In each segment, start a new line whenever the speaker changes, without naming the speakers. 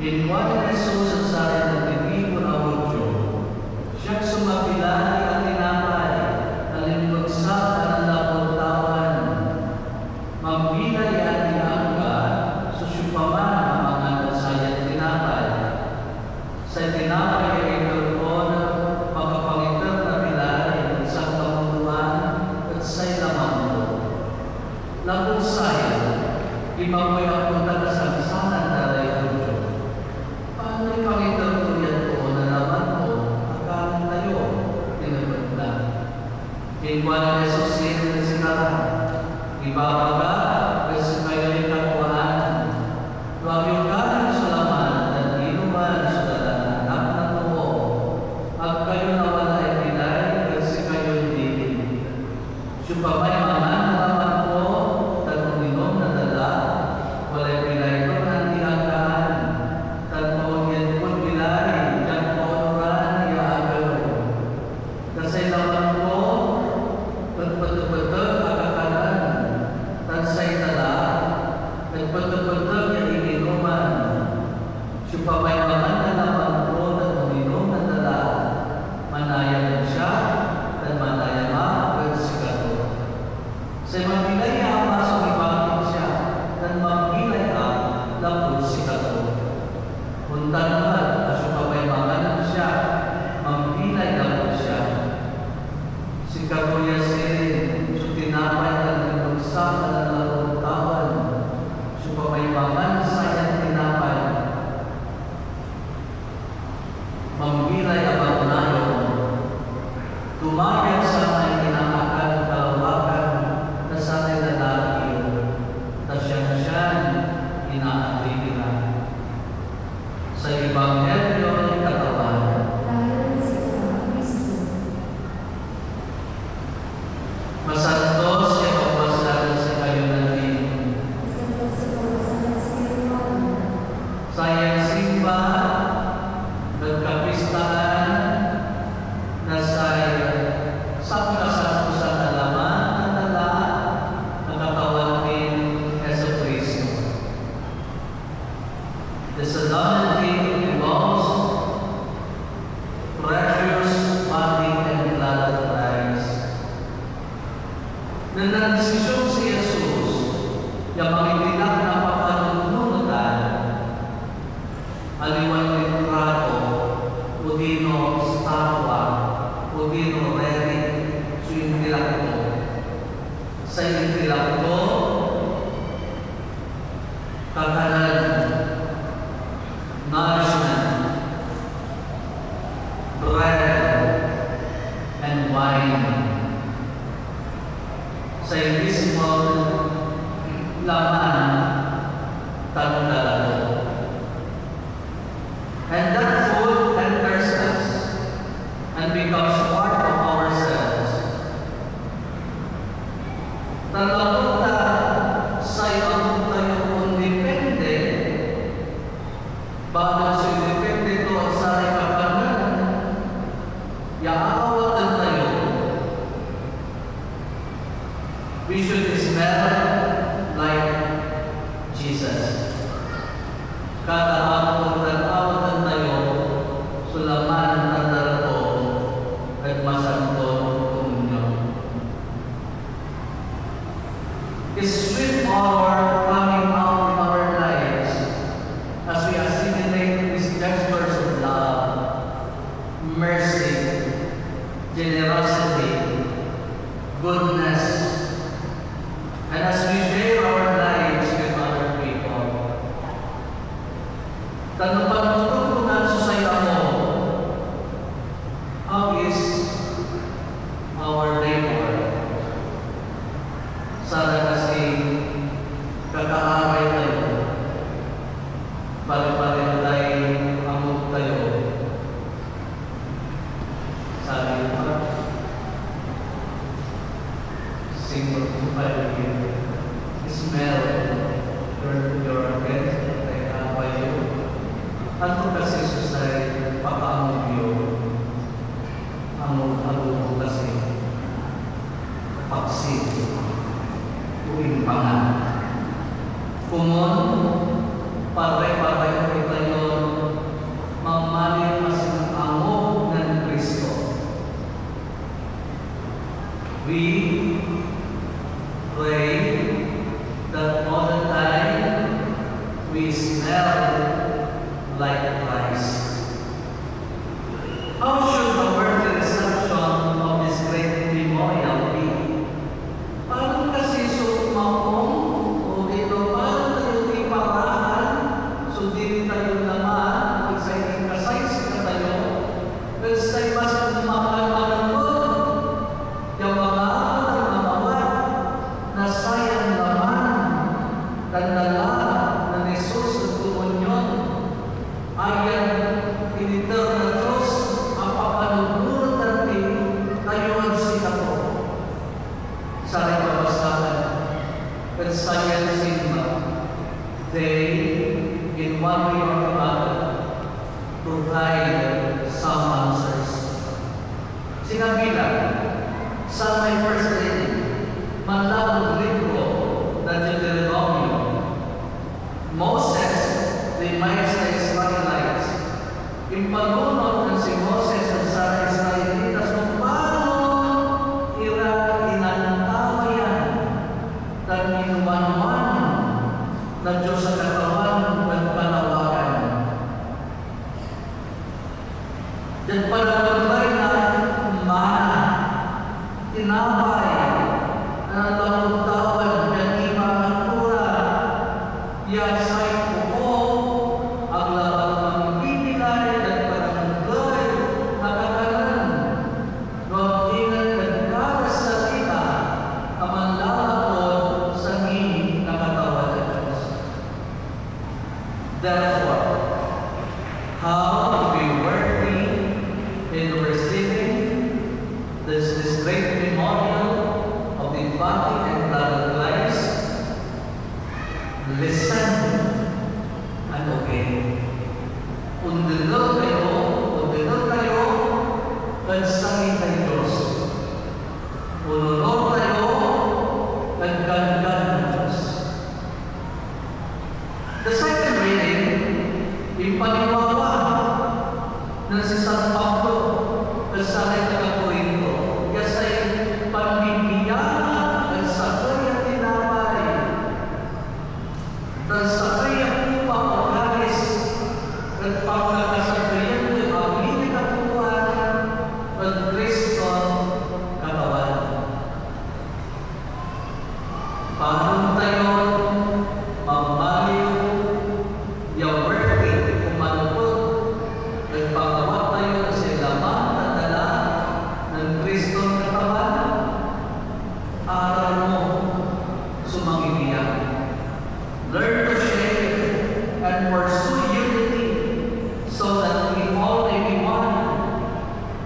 Kinuha ni Jesus ang sari ng tinigo na hudyo. Siyang sumapilay at tinapay, nalimagsak ang napuntawan. Mambilay at iangga, susyupaman ang mga nasayang tinapay. Sa tinapay ay ikaroon makapangitan na pilay, isang pamuluan at sa'y laman mo. Labong sayo, ibaboy ang punta na sansanan na rin hudyo. Paano ipangitan ko yan po na laman mo, akalan tayo, tinagod na. Kinuha na Jesus siya na sinara, ibabaga, kasi kayo'y kakuhaan. Huwag yung kanan sa laman, at inuman sa dalanan ng tuho. At kayo na wala ay pilay, kasi kayo'y dilim. Supamay mga laman ko, at uminom na dala, wala ay pilay ko na hindi angkaan. Tatawag yan po pilay, dyan po onuran, iaagaw. Kasi laman ko, nagpatupatag akakalan, tansay tala, nagpatupatag yung ininuman. Supamay mga laman ko, at uminom na dala, manayan siya, at manayan sigato. Sa magbilay ama sa ibangin siya, at magbilay lapod sigato. Puntan naman, supamay mga siya, magbilay lapod siya. Sigato niya sirin, so tinapay ang nagpagsak na nalapuntawan. Supamay mga sayang tinapay. Magbilay ang magunayo. Tumayan sa may kinakakan ng kalawakan na sanay lalaki na siyang inaatipina. Sa Ebanghelyo ng katawan, masanto siya pagwasan sa kayo natin. Sayang simba, nagkapistaan, nasay sakta-sakto sa alaman at tala ng katawan ni Yesu Cristo. The solemnity of the most precious body and blood of Christ. Nang nagdesisyon si Jesus, yung makikinig na papanunutan, aliwan litrato, udino statwa, udino relic, so intilakto. Sa intilakto, kakanan, nourishment, bread, and wine. Sa invisible laman, tagdalato. And that food enters us and becomes part of ourselves. Talapunta sa iyong tayo kung depende, bago sa depende ito ang sarang kapanan, yaawatan tayo. We should smell like Jesus. Kada awatan tayo, sulaman ng darato at masanto komunyon. Sweet power coming out in our lives as we assimilate these gestures of love, mercy, generosity, goodness, and as we share our lives with other people. Tanong pagtutunan sa saya mo, how is our neighbor? Sana kasi kakaaray tayo, pare-pare tayo, amot tayo. Sabi mo, single to pare-pare, smell your against, like by you. Ano kasi susay, pakaamot yun, amot kasi, paksin. Tuwing pangan. Kumon, pare-pare tayo smell like Christ. How should the worldly reception of this great memorial be? Parang kasi sumapong o dito, parang tayo di parahan, so di tayo naman, exciting ka tayo, pero sa ibas kung makakalman mo, yung mga namawat na sayang naman, tandala na Jesus sa komunyon, ayan, piniter na Diyos, ang papanununan natin, tayo ang sinapo. Sa nagpapasakan, but science sigma, they, in one way or another, provide some answers. Sinabi lang, sa my first reading, manlawang libro na Deuteronomio, Moses, the Maestra Israelites, yung panunod ng si Moses at sa Israelitas kung paano inantawayan at inumanuan ng Diyos sa katawan at panawagan. At panawagan na mana, tinapay, na nalutawan ng ibang natura, yasay ko ang labang ng bibigay at paranggay na kakalan. Noong ingat nagkaras sa kita, ang manlalakot sa ngin na katawan ng Diyos. Therefore, how to be worthy in receiving this great memorial of the body and blood of Christ? Listen and obey. Undinal kayo, kansangin ng Diyos. Ununod tayo, kagkangan ng Diyos. The second reading, ipaniwawa ng si San Pablo kasanay na Korinto, kasi pambibiyana at sakay at tinapay, at sakay at upapagalis, at pagkakasakayan ng aming katuwan, at Kristo katawan. Paano tayo mamaliw, yung worthy, kumalupot, at pagkawat tayo sa laman at dala ng Kristo katawan, aral mo sumangibiyak. Learn to share and pursue unity so that we all may be one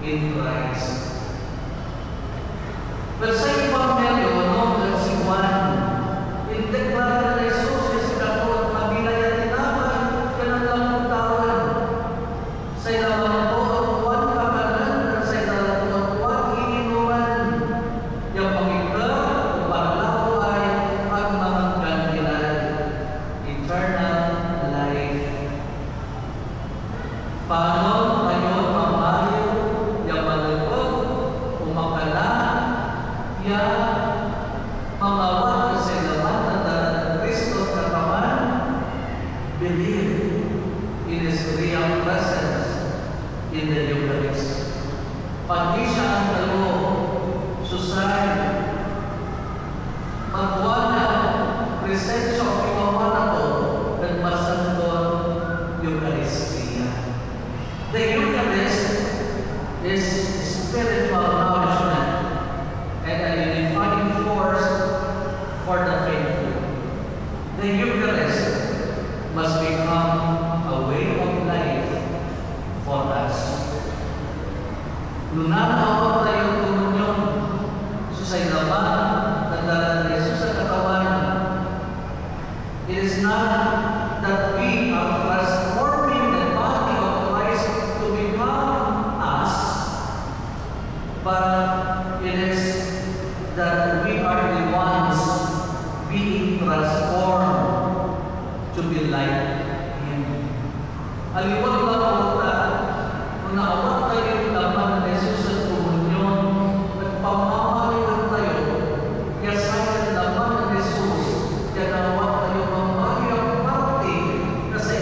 in Christ. But sa ibang medyo, si Juan, indeklara na Jesus, si Kato at Mabilay at Tinaman, yan ang lamang sa ilawan po at Juan kakanan, at sa ilawan po at Juan iinuman. Yung pangigla, paglaw ay ang mga gantilan, eternal life. Paano tayo mamayo, yung malipot, umakala, yung mamawat sa ilawan na dala ng Kristo katawan, believe in His real presence in the Eucharist. Pag di siya ang talo, susay, magwala, presensya o iwawala ko, at masandon Eucharistia. The Eucharist is spiritual nourishment and a unifying force for the faithful. The Eucharist must become a way of life for us. Lunanawa tayo komunyon, susay laban, tandaan na Jesus sa katawan. It is not that we are transforming the body of Christ to become us, but it is that we are the ones being transformed to be like Him. Aliwag lang po na, kung naawag tayo yung laman ng Jesus sa komunyon, at pamamaliwan tayo, kaya sa laman ng Jesus, kaya naawag tayo mamali ang parte na sa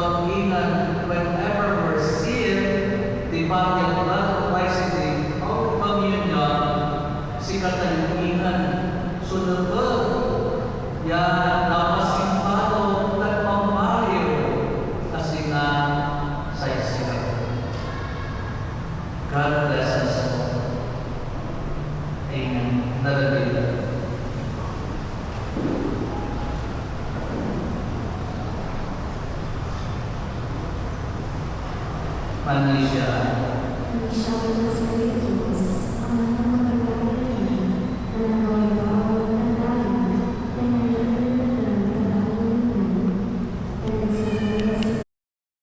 mag-ingat whenever we're sick, the body and blood of Christ in the Holy Communion, si katalingan. Sunod yan, napasimpado at pamaliw kasi nga sa isigaw. God bless us all. Amen. Nalagay. Manisya.
Manisya,